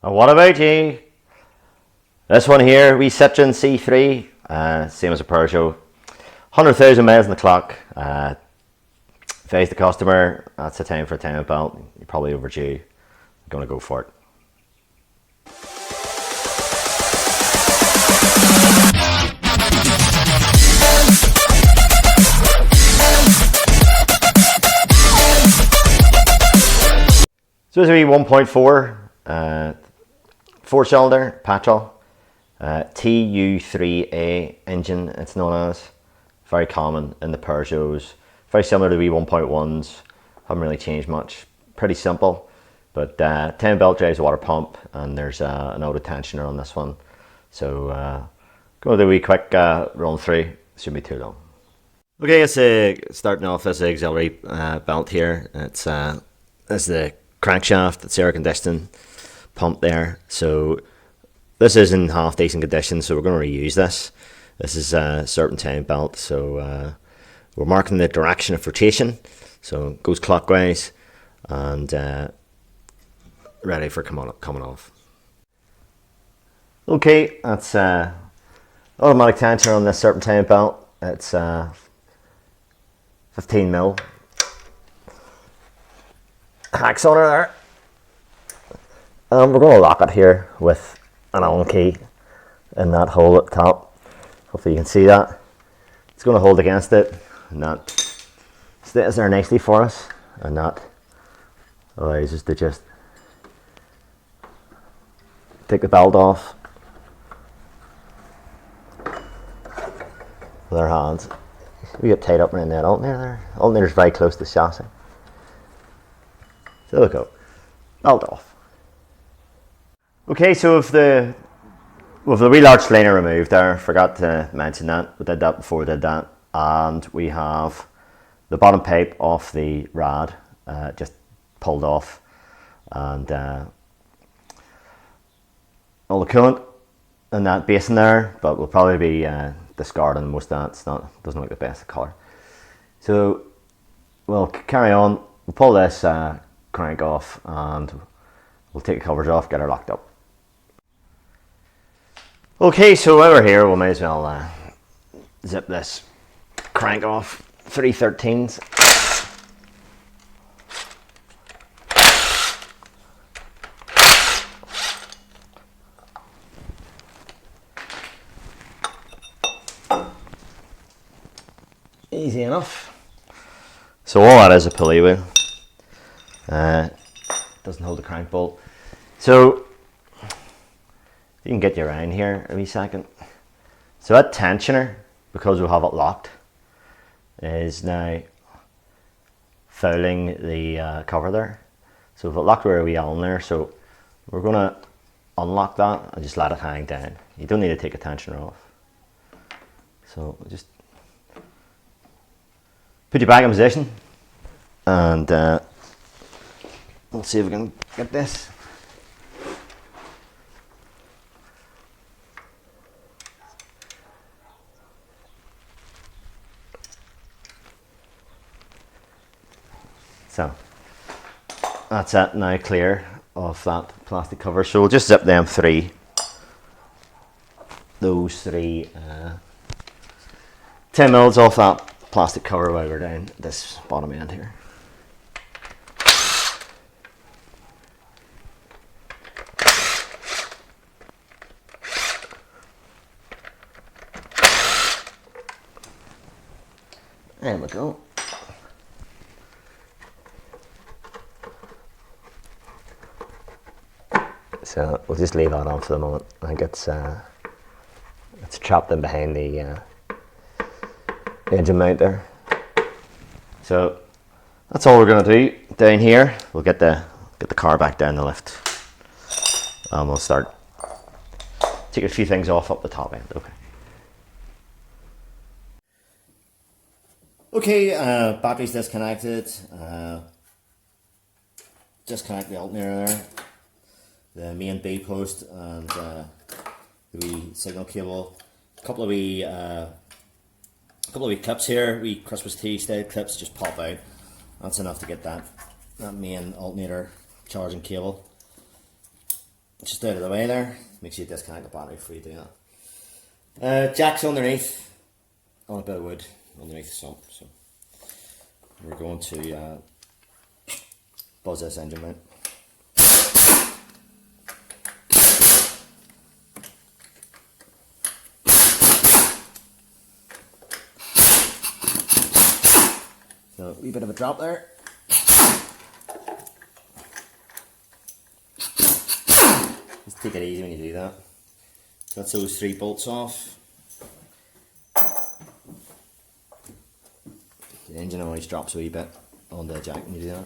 And what about you? This one here, we Citroen C3, same as a Peugeot. 100,000 miles on the clock. Face the customer, that's the time for a time belt. You're probably overdue. I'm going to go for it. So this is a 1.4 4-cylinder petrol TU3A engine, it's known as. Very common in the Peugeots. Very similar to the 1.1s. Haven't really changed much. Pretty simple. But 10 belt drives a water pump, and there's an auto tensioner on this one. So going to do a wee quick run through. Shouldn't be too long. Okay, it's starting off this auxiliary belt here. It's the crankshaft, it's air conditioning pump there. So this is in half decent condition, so we're going to reuse this. This is a serpentine belt, so we're marking the direction of rotation, so it goes clockwise and ready for coming off. Okay, that's automatic tensioner on this serpentine belt. It's 15mm. Hacks on her there. We're going to lock it here with an Allen key in that hole at the top. Hopefully you can see that. It's going to hold against it, and that stays there nicely for us, and that allows us to just take the belt off with our hands. We get tied up around that alternator there. Alternator's very close to the chassis. So there we go. Belt off. Okay, so with the wheel arch liner removed there, forgot to mention that. We did that before we did that. And we have the bottom pipe off the rad just pulled off. And all the coolant in that basin there, but we'll probably be discarding most of that. Doesn't look the best of colour. So we'll carry on. We'll pull this crank off and we'll take the covers off, get her locked up. Okay, so while we're here, we may as well zip this crank off. 313s. Easy enough. So all that is a pulley wheel. Doesn't hold the crank bolt. So you can get you around here a wee second. So that tensioner, because we have it locked, is now fouling the cover there. So we've locked where we on there. So we're going to unlock that and just let it hang down. You don't need to take the tensioner off. So just put you back in position, and let's see if we can get this. So that's it now, clear of that plastic cover. So we'll just zip them those three 10mm off that plastic cover while we're down this bottom end here. There we go. So we'll just leave that on for the moment. I think it's trapped in behind the engine mount there. So that's all we're going to do down here. We'll get the car back down the lift, and we'll start taking a few things off up the top end. Okay, battery's disconnected. Disconnect the alternator there, the main B post, and the wee signal cable. A couple of wee clips here, wee Christmas tree style clips, just pop out. That's enough to get that main alternator charging cable just out of the way there. Make sure you disconnect the battery before you do that. Jack's underneath, on a bit of wood underneath the sump. So we're going to buzz this engine mount. So a wee bit of a drop there. Just take it easy when you do that. So that's those 3 bolts off. The engine always drops a wee bit on the jack when you do that.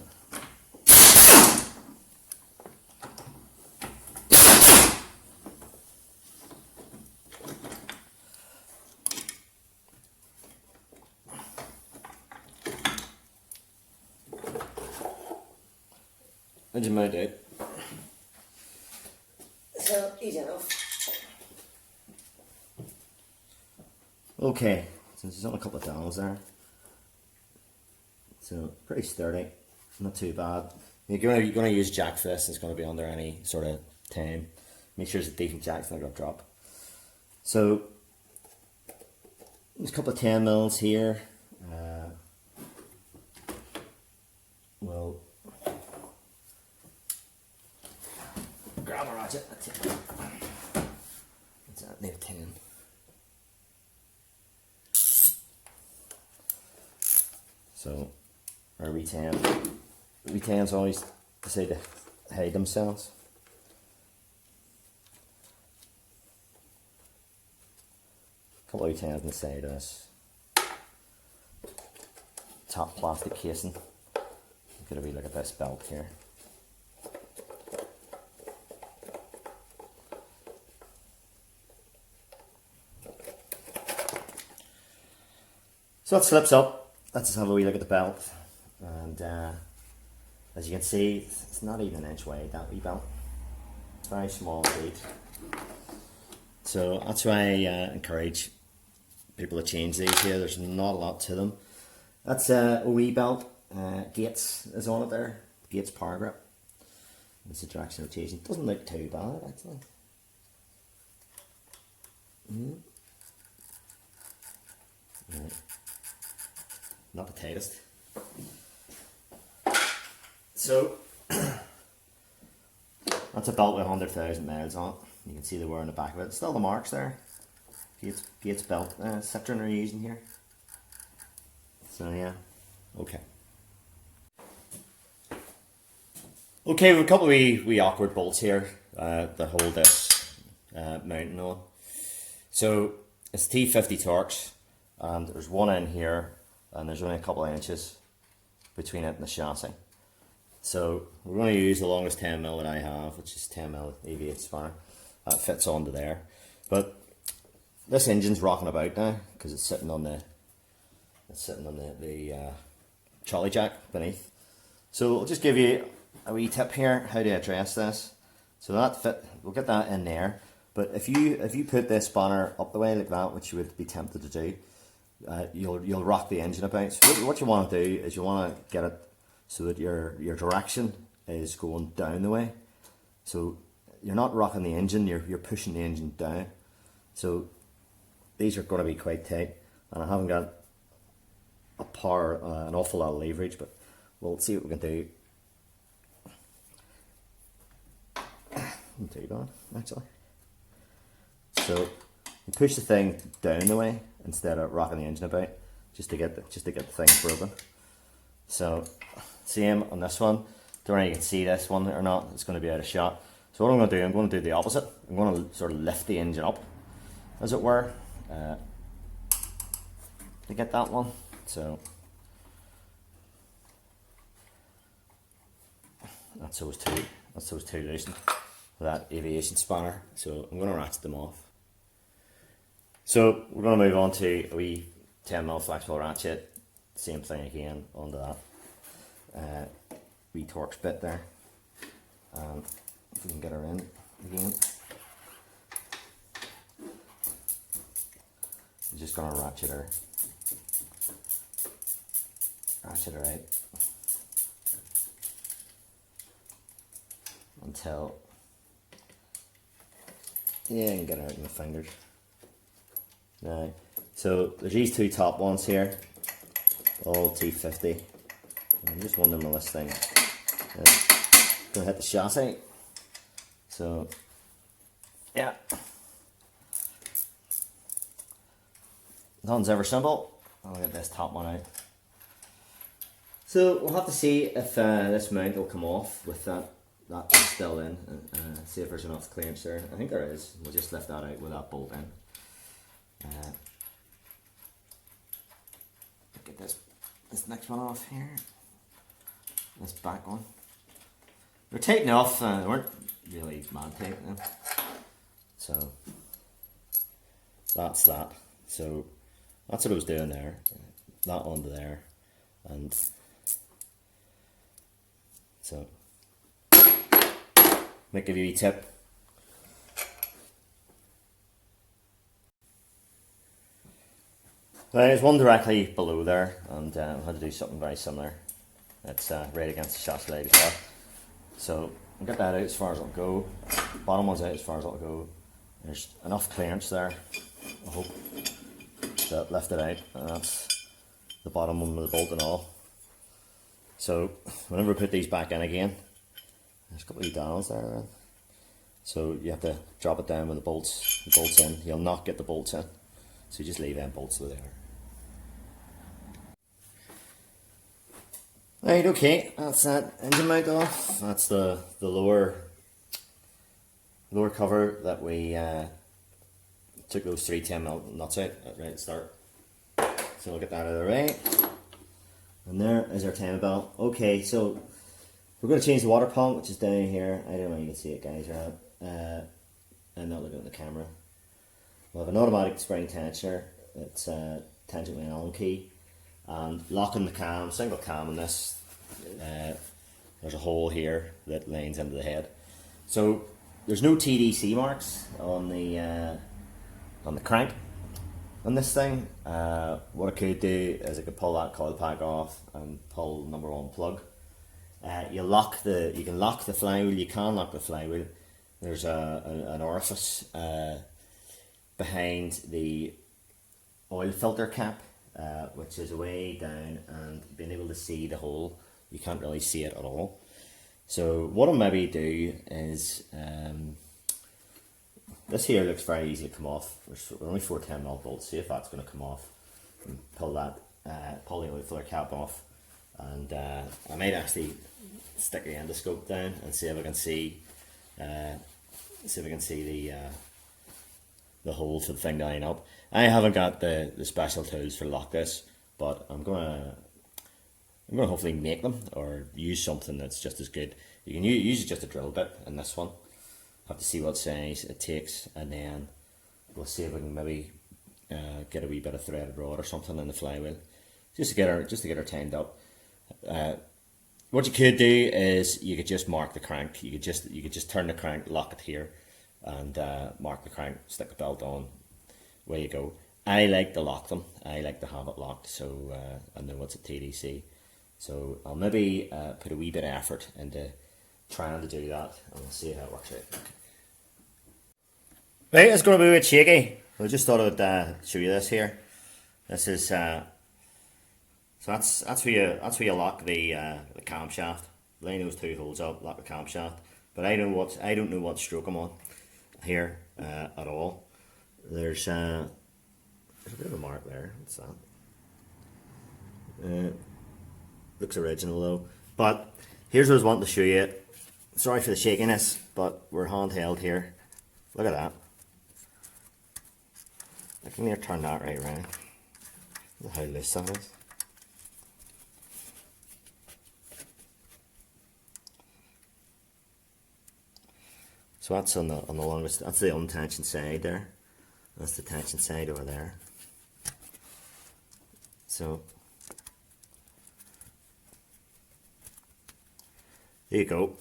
Engine mount out. So easy enough. Okay, so there's only a couple of dowels there. So pretty sturdy, not too bad. You're going to use jack for this, it's going to be under any sort of time. Make sure it's a decent jack, it's not going to drop. So there's a couple of 10 mils here. We'll grab a ratchet. What's that? Need a 10. So our retans always decide to hide themselves. A couple of retans on the side of this top plastic casing. Could be like a this belt here. So it slips up. Let's just have a wee look at the belt. And as you can see, it's not even an inch wide, that wee belt. It's very small indeed. So that's why I encourage people to change these here. There's not a lot to them. That's a wee belt. Gates is on it there. Gates power grip. It's a direction rotation. Doesn't look too bad actually. Right. Not the tightest. So that's a belt with 100,000 miles on it. You can see the wear on the back of it. Still the marks there. Gates belt. Citroen are using here. So yeah, okay. Okay, we have a couple of wee awkward bolts here that hold this mounting on. So it's T50 Torx, and there's one in here, and there's only a couple of inches between it and the chassis. So we're going to use the longest 10mm that I have, which is 10mm AV8 spanner. That fits onto there. But this engine's rocking about now because it's sitting on the trolley jack beneath. So I'll just give you a wee tip here how to address this. So that fit, we'll get that in there. But if you put this spanner up the way like that, which you would be tempted to do, you'll rock the engine about. So what you want to do is you want to get it so that your direction is going down the way. So you're not rocking the engine, you're pushing the engine down. So these are going to be quite tight, and I haven't got an awful lot of leverage, but we'll see what we can do. Not too bad actually. So you push the thing down the way instead of rocking the engine about, just to get the thing broken. So same on this one. Don't know if you can see this one or not. It's going to be out of shot. So what I'm going to do the opposite. I'm going to sort of lift the engine up, as it were, to get that one. So that's those two loosened with that aviation spanner. So I'm going to ratchet them off. So we're going to move on to a wee 10mm flexible ratchet. Same thing again onto that wee Torx bit there. If we can get her in again. I'm just going to ratchet her out until Yeah, you can get it out in your fingers. Now, so there's these two top ones here, all 250. I'm just wondering on this thing. Gonna hit the chassis. So, yeah. Nothing's ever simple. I'll get this top one out. So we'll have to see if this mount will come off with that still in, and see if there's enough clearance there. I think there is. We'll just lift that out with that bolt in. Get this next one off here. This back one. They're tight enough. They weren't really mad tight though. So that's that. So that's what I was doing there. That onto there, and so might give you a tip. There's one directly below there, and I had to do something very similar. It's right against the chassis light as well. So I'll get that out as far as it'll go. Bottom one's out as far as it'll go. There's enough clearance there, I hope, to lift it out. And that's the bottom one with the bolt and all. So whenever we put these back in again, there's a couple of downs there. Right? So you have to drop it down when the bolts in. You'll not get the bolts in. So you just leave them bolts where they are. Right, okay, that's that engine mount off. That's the lower cover that we took those 310mm nuts out right at the start. So we'll get that out of the way. And there is our timing belt. Okay, so we're going to change the water pump, which is down here. I don't know if you can see it, guys, right? I'm not looking at the camera. We'll have an automatic spring tensioner. It's tensioned with an Allen key. And locking the cam, single cam on this, there's a hole here that lines into the head. So there's no TDC marks on the crank on this thing. What I could do is I could pull that coil pack off and pull number one plug. You can lock the flywheel. You can lock the flywheel. There's an orifice behind the oil filter cap, which is way down, and being able to see the hole, you can't really see it at all. So what I'll maybe do is, this here looks very easy to come off. There's only 4 10mm bolts. See if that's going to come off. And pull the oil filter cap off, and I might actually stick the endoscope down and see if I can see the hole for the thing to line up. I haven't got the special tools for lock this, but I'm gonna hopefully make them or use something that's just as good. You can use just a drill bit in this one. Have to see what size it takes, and then we'll see if we can maybe get a wee bit of threaded rod or something in the flywheel, just to get her tightened up. What you could do is you could just mark the crank. You could just turn the crank, lock it here, and mark the crank, stick the belt on. Away you go. I like to lock them. I like to have it locked, so I know it's a TDC. So I'll maybe put a wee bit of effort into trying to do that, and we'll see how it works out. Right, it's going to be a bit shaky. I just thought I'd show you this here. This is so that's where you lock the camshaft. Line those two holes up, lock the camshaft. But I don't know what stroke I'm on here at all. There's a bit of a mark there. What's that? Looks original though. But here's what I was wanting to show you. Sorry for the shakiness, but we're handheld here. Look at that. I can near turn that right around. Look how loose that is. So that's on the longest. That's the untensioned side there. That's the tension side over there. So there you go.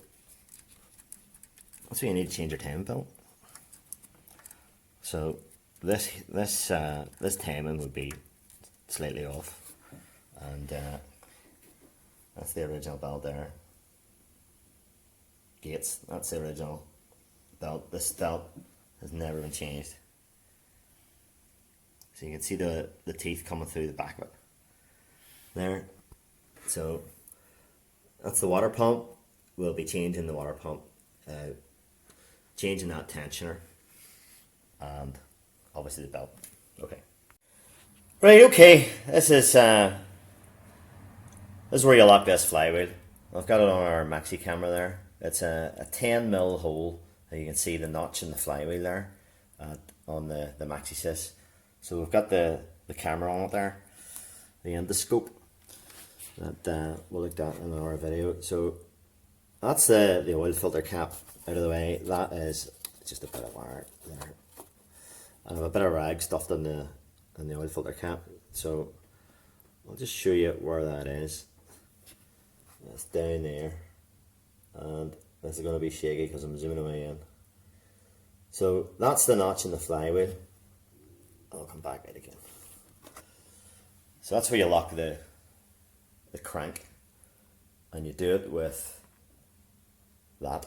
That's where you need to change your timing belt. So this timing would be slightly off, and that's the original belt there. Gates. That's the original belt. This belt has never been changed. So you can see the teeth coming through the back of it there. So that's the water pump. We'll be changing the water pump, changing that tensioner, and obviously the belt. Okay. Right, okay, this is where you lock this flywheel. I've got it on our maxi camera there. It's a 10mm hole, and you can see the notch in the flywheel there on the maxi sys. So we've got the camera on it there, the endoscope that we'll look at in our video. So that's the oil filter cap out of the way. That is just a bit of wire there. I have a bit of rag stuffed in the oil filter cap. So I'll just show you where that is. It's down there, and this is going to be shaky because I'm zooming away in. So that's the notch in the flywheel. I'll come back out again. So that's where you lock the crank, and you do it with that.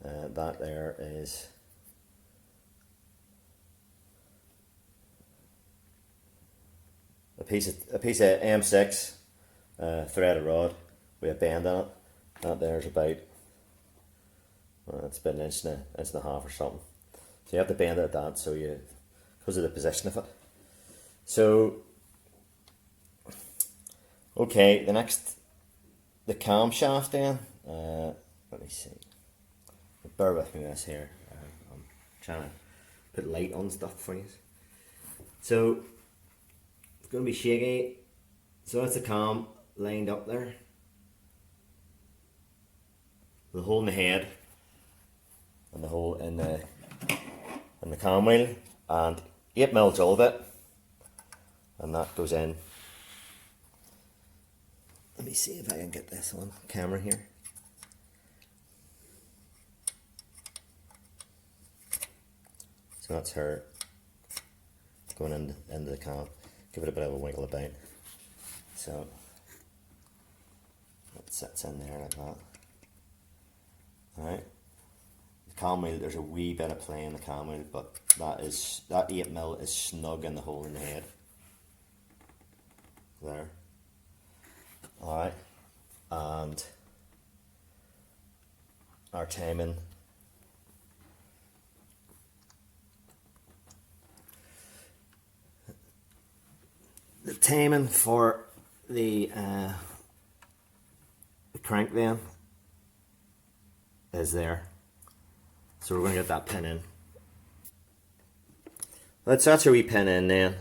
That there is a piece of M6 threaded rod with a bend on it. That there's about it's about an inch and a half or something. So you have to bend it at that, so because of the position of it. So okay, the camshaft then. Let me see. Bear with me this here. I'm trying to put light on stuff for you. So it's going to be shaky. So that's the cam lined up there. The hole in the head and the hole in the cam wheel, and 8mm drill bit, and that goes in. Let me see if I can get this on camera here. So that's her going into the cam. Give it a bit of a wiggle about. So it sits in there like that. Alright. The cam wheel, there's a wee bit of play in the cam wheel, but that 8mm is snug in the hole in the head. There. Alright. And our timing. The timing for the crank then is there. So we're going to get that pin in. That's our wee pin in then.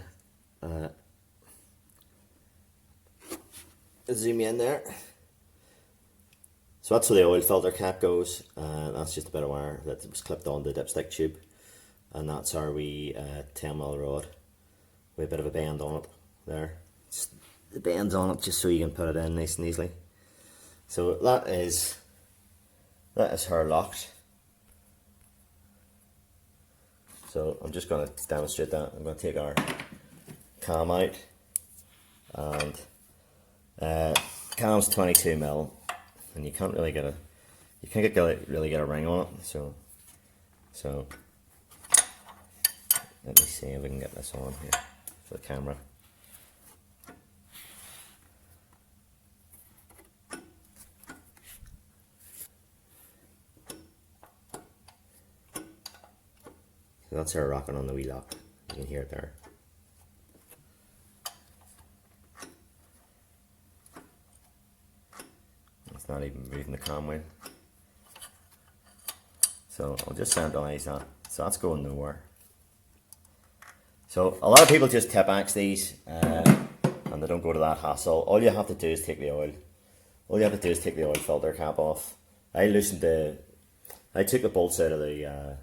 Zoom in there. So that's where the oil filter cap goes. That's just a bit of wire that was clipped on the dipstick tube. And that's our wee 10mm rod with a bit of a bend on it there. Just the bends on it just so you can put it in nice and easily. So that is her locked. So I'm just going to demonstrate that. I'm going to take our cam out, and cam's 22mm, and you can't really get really get a ring on it. So let me see if we can get this on here for the camera. So that's her rocking on the wheel lock. You can hear it there. It's not even moving the cam wheel. So I'll just centralize that. So that's going nowhere. So a lot of people just tip axe these and they don't go to that hassle. All you have to do is take the oil. All you have to do is take the oil filter cap off. I took the bolts out of the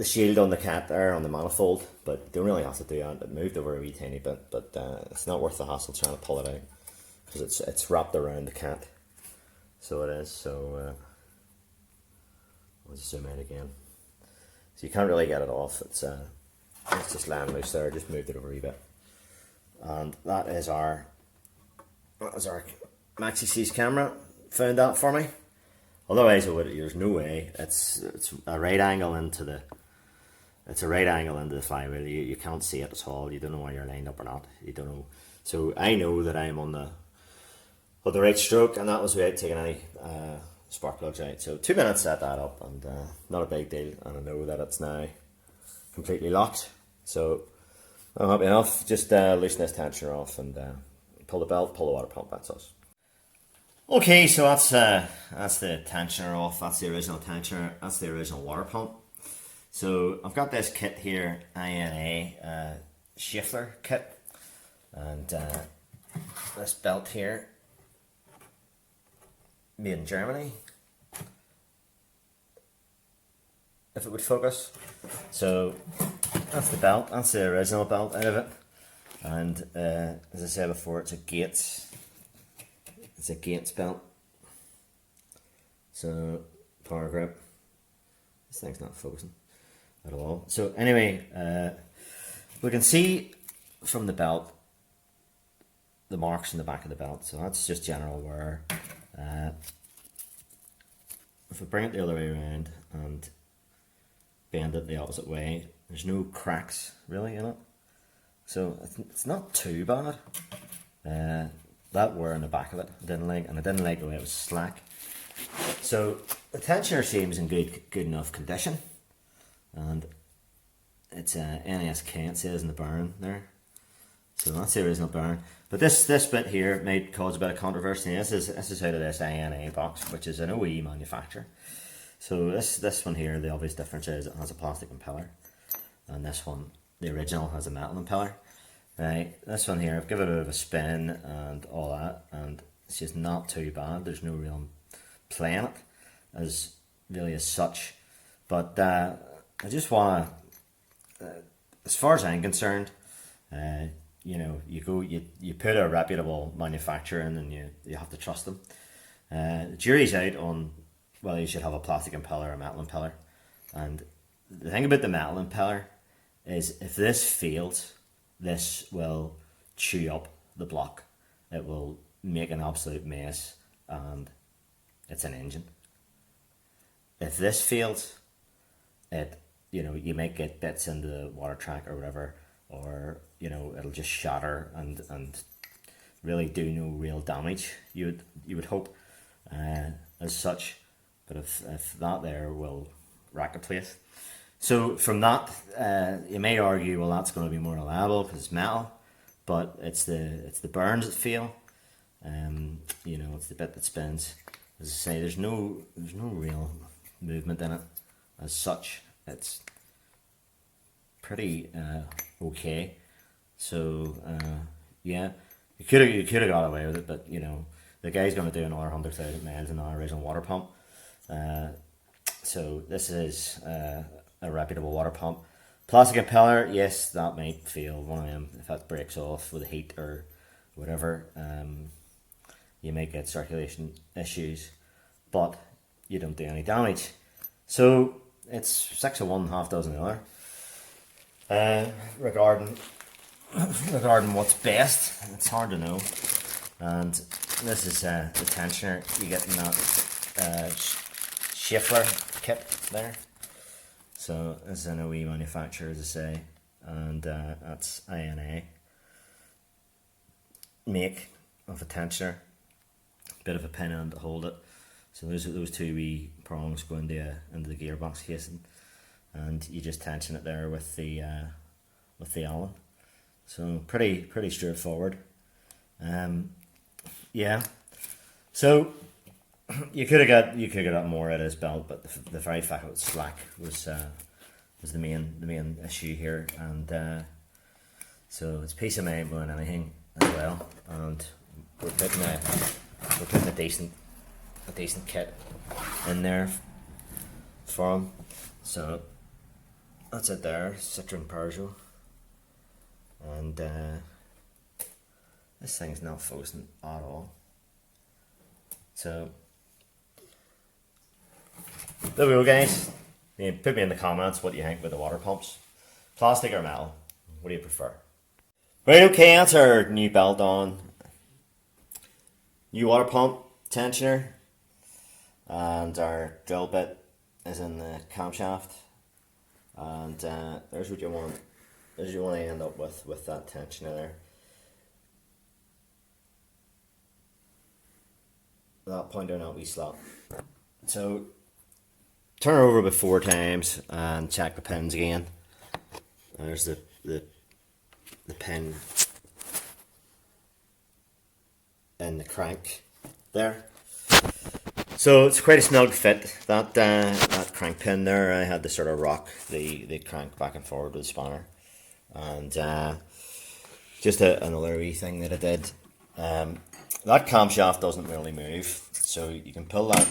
shield on the cat there, on the manifold, but you don't really have to do that. It moved over a wee tiny bit, but it's not worth the hassle trying to pull it out because it's wrapped around the cat. So it is. So I'll just zoom in again. So you can't really get it off. It's just lying loose there. Just moved it over a wee bit, and that is our Maxi C's camera. Found that for me, Otherwise, there's no way. It's a right angle into the flywheel. You can't see it at all. You don't know whether you're lined up or not. You don't know. So I know that I'm on the right stroke, and that was without taking any spark plugs out. So 2 minutes set that up, and not a big deal. And I know that it's now completely locked. So I'm happy enough. Just loosen this tensioner off and pull the belt, pull the water pump. That's us. Okay, so that's the tensioner off. That's the original tensioner. That's the original water pump. So I've got this kit here, INA Schaeffler kit, and this belt here, made in Germany, if it would focus. So that's the belt, that's the original belt out of it, and as I said before, it's a Gates belt. So power grip, this thing's not focusing at all. So anyway, we can see from the belt the marks in the back of the belt, so that's just general wear. If we bring it the other way around and bend it the opposite way, there's no cracks really in it, so it's not too bad. That wear in the back of it I didn't like, and I didn't like the way it was slack. So the tensioner seems in good enough condition, and it's NSK, it says in the bearing there. So that's the original bearing. But this bit here might cause a bit of controversy. This is out of this INA box, which is an OE manufacturer. So this one here, the obvious difference is it has a plastic impeller, and this one, the original, has a metal impeller. Right, this one here, I've given it a bit of a spin and all that, and it's just not too bad. There's no real play in it as such. But I just want to, as far as I'm concerned, you put a reputable manufacturer in, and you have to trust them. The jury's out on whether you should have a plastic impeller or a metal impeller. And the thing about the metal impeller is, if this fails, this will chew up the block. It will make an absolute mess, and it's an engine. If this fails, you might get bits into the water track or whatever, or it'll just shatter and really do no real damage. You would hope, as such. But if that there will rack a place. So from that, you may argue, well, that's going to be more reliable because it's metal, but it's the burns that fail. It's the bit that spins. As I say, there's no real movement in it as such. It's pretty okay. So yeah, you could have got away with it, but the guy's going to do another 100,000 miles in our original water pump. So this is a reputable water pump. Plastic impeller, yes, that might fail. One of them, if that breaks off with the heat or whatever, you might get circulation issues, but you don't do any damage. So it's 6 of one, half dozen of the other. Regarding what's best, it's hard to know. And this is the tensioner you get in that Schaeffler kit there. So this is an OE manufacturer, as I say, and that's INA make of a tensioner. Bit of a pin on to hold it. So those two wee prongs go into the gearbox casing, and you just tension it there with the Allen. So pretty straightforward. Yeah. So you could have got more out of this belt, but the very fact it was slack was the main issue here, and so it's peace of mind more than anything as well. And we're putting a decent kit in there for them. So that's it there, Citroen Peugeot, and this thing's not focusing at all. So there we go, guys. Put me in the comments what you think about the water pumps, plastic or metal. What do you prefer? Right, okay, that's our new belt on. New water pump, tensioner, and our drill bit is in the camshaft, and there's what you want. There's what you want to end up with that tensioner there. That pointer in that wee slot. So turn it over about 4 times and check the pins again. There's the pin in the crank there. So it's quite a snug fit. That crank pin there, I had to sort of rock the crank back and forward with the spanner. And just another wee thing that I did. That camshaft doesn't really move, so you can pull that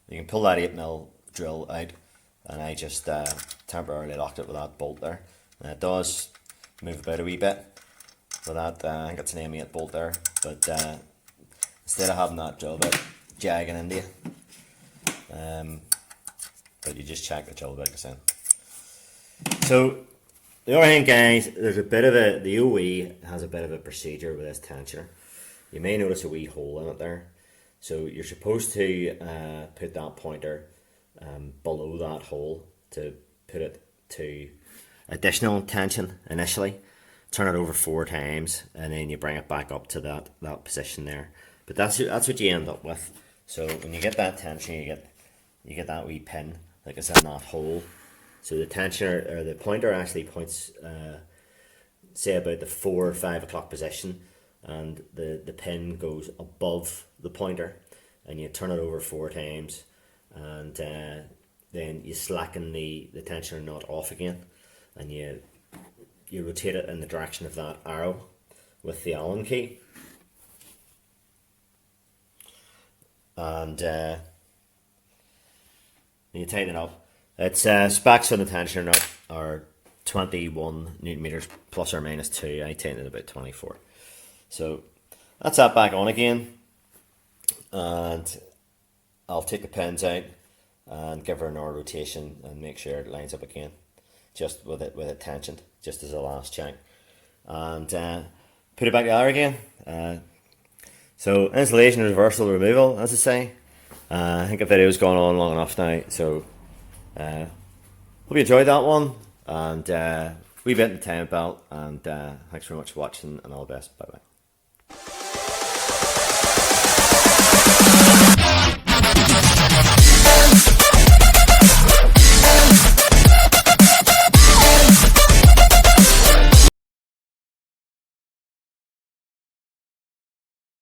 8mm drill out, and I just temporarily locked it with that bolt there. And it does move about a wee bit with that. I think it's an M8 bolt there, but instead of having that drill bit jagging into you, but you just check the drill bit is in. So the other thing, guys, there's a bit of the OE has a bit of a procedure with this tensioner. You may notice a wee hole in it there. So you're supposed to put that pointer below that hole to put it to additional tension initially. Turn it over 4 times, and then you bring it back up to that position there. But that's what you end up with. So when you get that tension, you get that wee pin like it's in that hole. So the tensioner or the pointer actually points, say about the 4 or 5 o'clock position, and the pin goes above the pointer, and you turn it over 4 times, and then you slacken the tensioner nut off again, and you rotate it in the direction of that arrow with the Allen key, and you tighten it up. Its specs on the tensioner nut are 21 Newton meters plus or minus 2. I tightened it about 24. So that's that back on again, and I'll take the pins out and give her another rotation and make sure it lines up again, just with it tensioned, just as a last check, and put it back together again. So installation, reversal, removal, as I say. I think the video's gone on long enough now, so hope you enjoyed that one, and we bit in the time belt, and thanks very much for watching, and all the best. Bye bye.